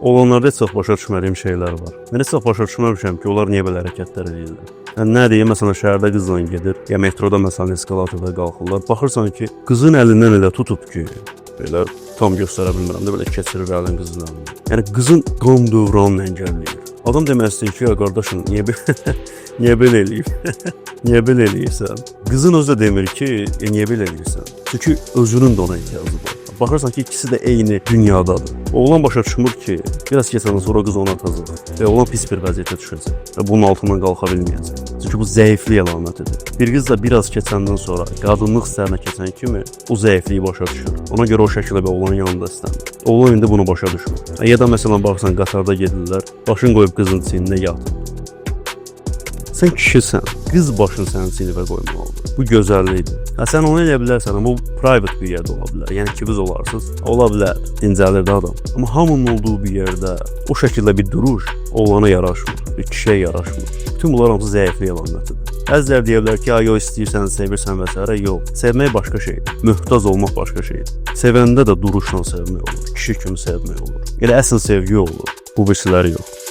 Olanlarda heç başa düşmədiyim şeylər var. Mən heç başa düşməmişəm ki, onlar niyə belə hərəkətlər edirlər. Yəni nə deyim, məsələn, şəhərdə qızla gedir, ya metroda məsələn eskalatorda qalxırlar. Baxırsan ki, qızın əlindən elə tutub ki, belə tam göstərə bilmirəm də belə keçirir əlin qızın əlindən. Yəni qızın qan dövranını əngəlləyir. Adam demək istəyir ki, ya qardaşım, niyə belə eləyib? Niyə belə eləyirsən? Qızın özü də demir ki, niyə belə eləyirsən? Çünki özünün də ona ehtiyacı var. Baxırsan ki, ikisi də eyni dünyadadır. Oğlan başa düşmür ki, biraz keçəndən sonra qız ona atacaq və oğlan pis bir vəziyyətə düşəcək və bunun altından qalxa bilməyəcək. Çünki bu zəiflik əlamətidir. Bir qız da biraz keçəndən sonra qadınlıq hisslərinə keçən kimi o zəifliyi başa düşür. Ona görə o şəkildə bir oğlanın yanında istəmir. Oğlan indi bunu başa düşmür. Ya da məsələn baxırsan qatarda gedirlər, başın qoyub qızın çiyninə yat. Sən kişisən, qız başını sənin çiynivə qoymalıdır. Bu gözəllikdir. Sən onu eləyə bilərsən, amma bu private bir yerdə ola bilər. Yəni ki, biz olarsınız, ola bilər, dincəlir də adam. Amma hamının olduğu bir yerdə o şəkildə bir duruş oğlana yaraşmır, bir kişiyə yaraşmır. Bütün bunlar hamısı zəiflik əlamətidir. Bəziləri deyə bilər ki, yox istəyirsən, sevirsən və s. Yox, sevmək başqa şeydir, möhtac olmaq başqa şeydir. Sevəndə də duruşla sevmək olur, kişi kimi sevmək olur. Elə əsl sevgi olur, bu birisiləri yox.